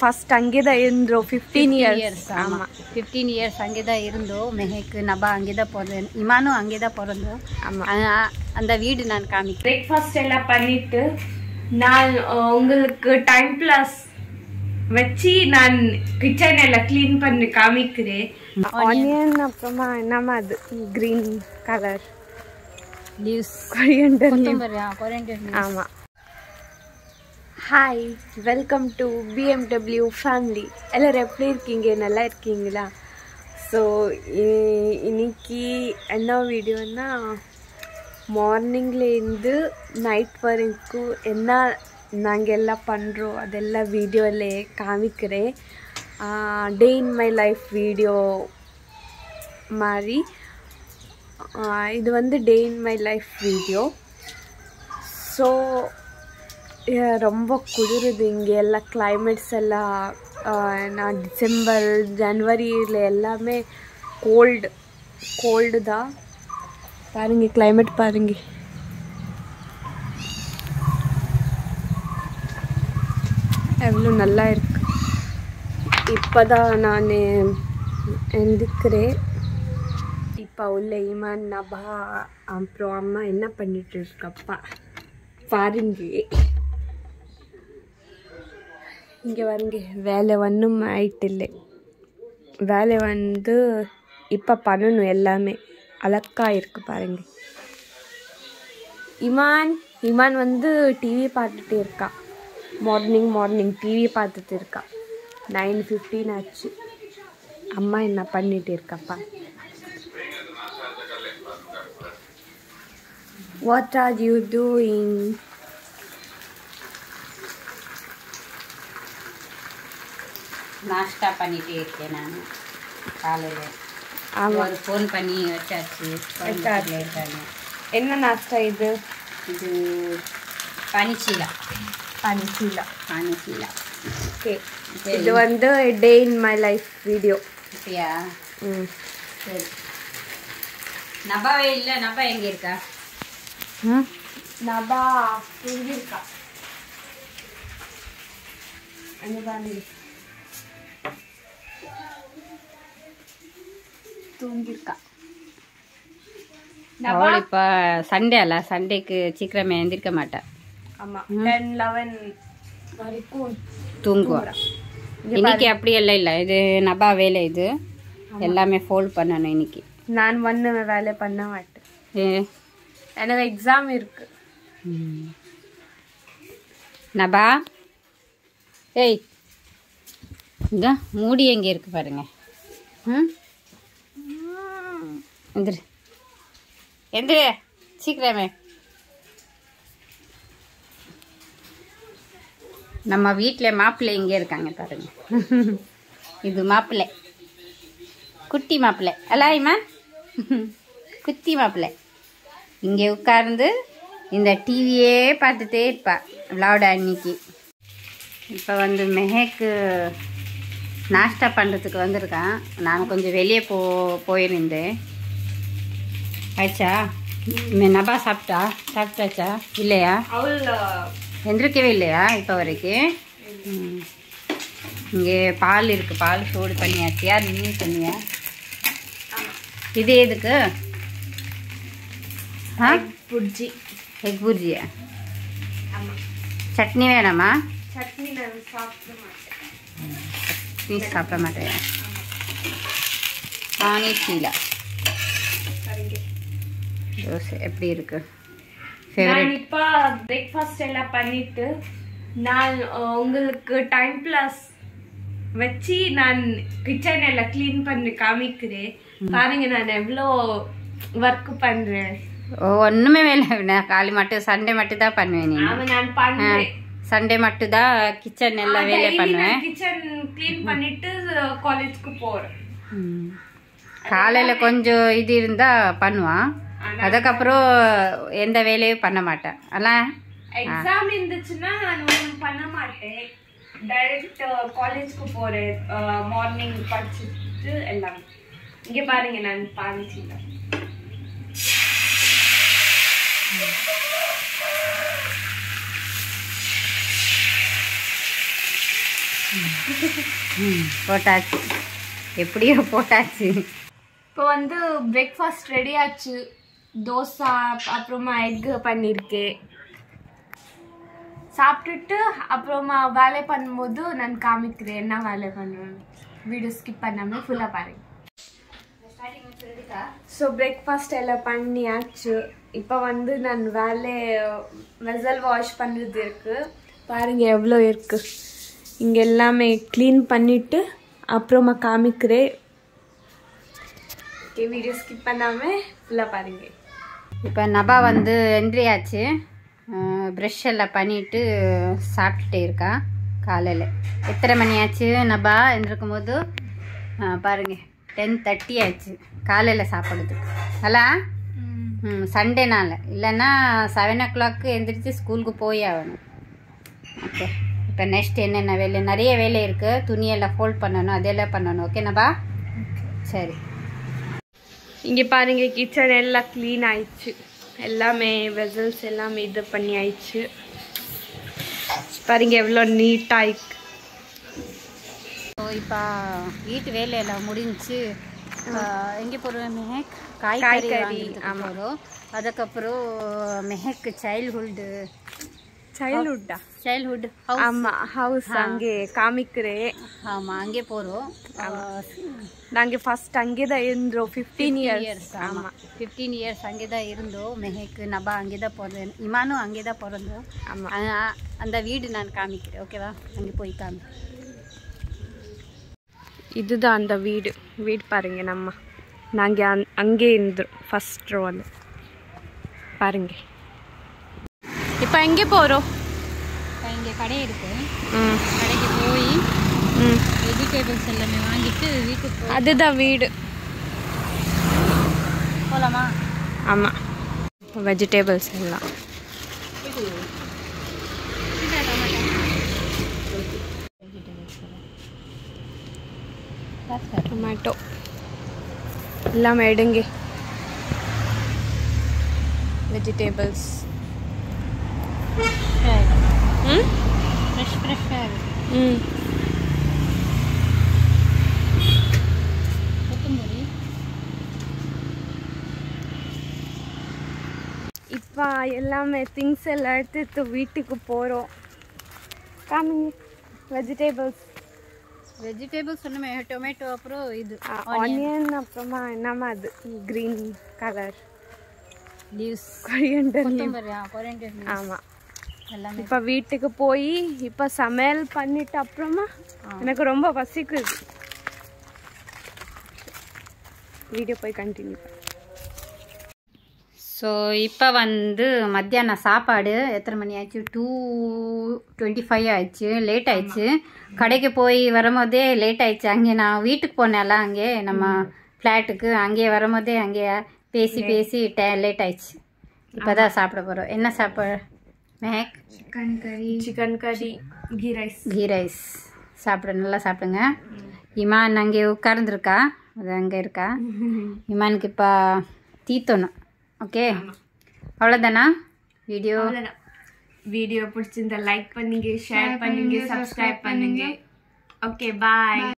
First ಹಂಗಿದ ಇರೋ 15 years. ஆமா 15 years அங்கேதான் இருந்தோம். மெஹேக்கு நபா அங்கேதான் பிறந்தேன், இமானும் அங்கேதான் பிறந்தோம். அந்த வீடு நான் காமிக்கிறேன். பிரேக்ஃபாஸ்ட் எல்லாம் பண்ணிட்டு நான் உங்களுக்கு டைம் பிளஸ் வச்சு நான் கிச்சன் எல்லாம் க்ளீன் பண்ணி காமிக்கிறேன். ஆனியன் அப்புறமா என்னமா அது green colour leaves coriander coriander. ஆமா. Hi, welcome to BMW family. எல்லோரும் எப்படி இருக்கீங்க? நல்லா இருக்கீங்களா? ஸோ இன்னைக்கு என்ன வீடியோன்னா மார்னிங்லேருந்து நைட் வரைக்கும் என்ன நாங்கள் எல்லாம் பண்ணுறோம் அதெல்லாம் வீடியோவிலே காமிக்கிறேன். Day in my life video மாதிரி இது வந்து day in my life video. So ரொம்ப குளிருது இங்கே எல்லாம். கிளைமேட்ஸ் எல்லாம் நான் டிசம்பர் ஜனவரியில் எல்லாமே கோல்டு தான். பாருங்க கிளைமேட் பாருங்க. எவ்வளோ நல்லா இருக்கு. இப்போ தான் நான் எந்திக்கிறேன். இப்போ உள்ள ஈமான் நபா அப்புறம் அம்மா என்ன பண்ணிட்டு இருக்கப்பா பாருங்க. இங்கே வருங்க, வேலை ஒன்றும் ஆயிட்டில்லை. வேலை வந்து இப்போ பண்ணணும், எல்லாமே அழகா இருக்கு பாருங்க. இமான் வந்து டிவி பார்த்துட்டு இருக்கா. மார்னிங் டிவி பார்த்துட்டு இருக்கா. 9:15 ஆச்சு. அம்மா என்ன பண்ணிட்டு இருக்கப்பா. What are you doing? நாஷ்டா பண்ணிட்டே இருக்கேன் நான் காலையில். ஒரு ஃபோன் பண்ணி வச்சாச்சு. இருக்காங்க. என்ன நாஷ்டா இது? இது பனிச்சீலா. ஓகே, இது வந்து day in my life video. அப்படியா? சரி. நபாவே இல்லை. நபா எங்கே இருக்கா? நபா எங்கே இருக்கா? அங்கே பாருங்க, தூங்கிருக்கா. அவள் இப்போ சண்டே அல்ல, சண்டேக்கு சீக்கிரமே எந்திரிக்க மாட்டேன். ஆமாம், 10-11 வரைக்கும் தூங்குவா. இன்னைக்கு அப்படி எல்லாம் இல்லை. இது நபா வேலை. இது எல்லாமே ஃபோல்ட் பண்ணணும் இன்னைக்கு. நான் வேலை பண்ண மாட்டேன், எனக்கு எக்ஸாம் இருக்கு. நபா ஏய், இங்க மூடி எங்கே இருக்கு பாருங்க. எந்திரு சீக்கிரமே. நம்ம வீட்டில் மாப்பிள்ளை இங்கே இருக்காங்க பாருங்க. இது மாப்பிள்ளை, குட்டி மாப்பிள்ளை அலாய்மா, குட்டி மாப்பிள்ளை. இங்கே உட்கார்ந்து இந்த டிவியே பார்த்துட்டே இருப்பா விளாட. அன்னைக்கு இப்போ வந்து மெஹேக்கு நாஷ்டா பண்ணுறதுக்கு வந்திருக்கான். நான் கொஞ்சம் வெளியே போயிருந்தேன். ஆயிடுச்சா? நபா சாப்பிட்டாச்சா? இல்லையா? எந்திரிக்கவே இல்லையா இப்போ வரைக்கும்? இங்கே பால் இருக்குது, பால் சூடு பண்ணியாச்சியா? நீ பண்ணியா? இது எதுக்கு? எக் புர்ஜியா? சட்னி வேணாமா? சட்னி நான் சாப்பிட மாட்டேன். சட்னி சாப்பிட மாட்டேன். பானி சீலா தோசை எப்படி இருக்கு? நான் இப்போ பிரேக்ஃபாஸ்ட் எல்லாம் பண்ணிட்டு நான் உங்களுக்கு டைம் பிளஸ் வச்சு நான் கிச்சன் எல்லாம் க்ளீன் பண்ணி காமிக்கிறேன். பாருங்க நான் எவ்வளோ ஒர்க் பண்றேன். ஒண்ணுமே வேலை. நான் காலி மட்டும் சண்டே மட்டும் தான் பண்ணுவேன். நான் பண்ணுவேன். சண்டே மட்டும் தான் கிச்சன் எல்லாம் வேலை பண்ணுவேன். கிச்சன் க்ளீன் பண்ணிட்டு காலேஜ்க்கு போறேன். காலையில கொஞ்சம் இது இருந்தா பண்ணுவான். அதுக்கப்புறம் எந்த வேலையும் பண்ண மாட்டேன். அதான் எக்ஸாம் இருந்துச்சுன்னா நான் ஒன்றும் பண்ண மாட்டேன். டைரக்ட் காலேஜ்க்கு போறேன். மார்னிங் படிச்சுட்டு எல்லாம். இங்கே பாருங்க நான் பாலிச்சிட்டேன். போட்டாச்சு, எப்படியோ போட்டாச்சு. இப்போ வந்து பிரேக்ஃபாஸ்ட் ரெடி ஆச்சு. தோசை அப்புறமா எக் பண்ணியிருக்கேன். சாப்பிட்டுட்டு அப்புறமா வேலை பண்ணும்போது நான் காமிக்கிறேன் என்ன வேலை பண்ணுவேன். வீடியோ ஸ்கிப் பண்ணாமல் ஃபுல்லாக பாருங்க. ஸோ பிரேக்ஃபாஸ்ட் எல்லாம் பண்ணியாச்சு. இப்போ வந்து நான் வெசல் வாஷ் பண்ணுறது இருக்குது. பாருங்கள் எவ்வளோ இருக்குது. இங்கே எல்லாமே க்ளீன் பண்ணிவிட்டு அப்புறமா காமிக்கிறேன். ஓகே, வீடியோ ஸ்கிப் பண்ணாமல் ஃபுல்லாக பாருங்கள். இப்போ நபா வந்து என்ட்ரி ஆச்சு. ப்ரெஷ் எல்லாம் பண்ணிவிட்டு சாப்பிட்டுட்டே இருக்கா. காலையில் எத்தனை மணி ஆச்சு நபா எழுந்திருக்கும் போது? பாருங்கள் 10:30 ஆச்சு காலையில் சாப்பிட்றதுக்கு. அல்ல சண்டேனால, இல்லைன்னா 7 o'clock எழுந்திரிச்சு ஸ்கூலுக்கு போய் ஆகணும். ஓகே, இப்போ நெக்ஸ்ட் என்னென்ன வேலை? நிறைய வேலை இருக்குது. துணியெல்லாம் ஃபோல்ட் பண்ணணும், அதெல்லாம் பண்ணணும். ஓகே நபா, சரி. இங்கே பாருங்கள், கிச்சன் எல்லாம் க்ளீன் ஆயிடுச்சு. எல்லாமே வெசல்ஸ் எல்லாமே இது பண்ணி ஆயிடுச்சு. பாருங்க எவ்வளோ நீட்டாக இருக்கு. ஸோ இப்போ வீட்டு வேலையெல்லாம் முடிஞ்சு எங்கே போகிறோம்? மெஹக் காய்கறி. ஆமாம். அதுக்கப்புறம் மெஹக் சைல்ட்ஹுட் ஆமாம் ஹவுஸ் அங்கே காமிக்கிறேன். ஆமாம், அங்கே போகிறோம். நாங்கள் ஃபர்ஸ்ட் அங்கே தான் இருந்தோம் 15 years. ஆமாம், 15 years அங்கே தான் இருந்தோம். மெஹக் நபா அங்கே தான் பிறந்தேன். இமானும் அங்கே தான் பிறந்தோம். ஆமாம், அந்த வீடு நான் காமிக்கிறேன். ஓகேவா? அங்கே போய் காமிக்கிறேன். இதுதான் அந்த வீடு பாருங்க. நாங்கள் அங்கே இருந்தோம் ஃபர்ஸ்ட் ரோல். பாருங்க. இப்போ எங்கே போகிறோம்? இங்கே கடை இருக்கு. கடைக்கு போய் வெஜிடபிள்ஸ் எல்லாமே வாங்கிட்டு வீட்டுக்கு போய். அதுதான் வீடு. போகலாமா? ஆமாம், வெஜிடபிள்ஸ் எல்லாம். டொமேட்டோ எல்லாம் எடுங்க. வெஜிடபிள்ஸ் ஃப்ரெஷ்ஷாக கொத்தமல்லி. இப்போ எல்லாமே திங்ஸ் எல்லாம் எடுத்து வீட்டுக்கு போகிறோம். காமிங்க. வெஜிடபிள்ஸ் ஒன்றுமே, டொமேட்டோ, அப்புறம் இது ஆனியன், அப்புறமா என்னமா அது க்ரீன் கலர் லீவ்ஸ், கொரியண்டர். ஆமாம், எல்லாமே. இப்போ வீட்டுக்கு போய் இப்போ சமையல் பண்ணிட்டு அப்புறமா எனக்கு ரொம்ப பசிக்குது. வீடியோ போய் கண்டினியூ. ஸோ இப்போ வந்து மத்தியானம் சாப்பாடு எத்தனை மணி ஆச்சு? 2:25 ஆயிடுச்சு. லேட் ஆயிடுச்சு. கடைக்கு போய் வரும்போதே லேட் ஆயிடுச்சு. அங்கே நான் வீட்டுக்கு போனேன்ல, அங்கே நம்ம ஃப்ளாட்டுக்கு அங்கே வரும்போதே அங்கே பேசி லேட் ஆயிடுச்சு. இப்போ தான் சாப்பிட போகிறோம். என்ன சாப்பாடு மெஹக்? சிக்கன் கறி கீ ரைஸ் சாப்பிட. நல்லா சாப்பிடுங்க. இமான் அங்கே உட்கார்ந்துருக்கா, அது அங்கே இருக்கா. இமானுக்கு இப்போ தீத்தணும். ஓகே, அவ்வளோதானா? வீடியோ பிடிச்சிருந்தா லைக் பண்ணுங்க, ஷேர் பண்ணுங்க, சப்ஸ்கிரைப் பண்ணுங்க. ஓகே, பாய்.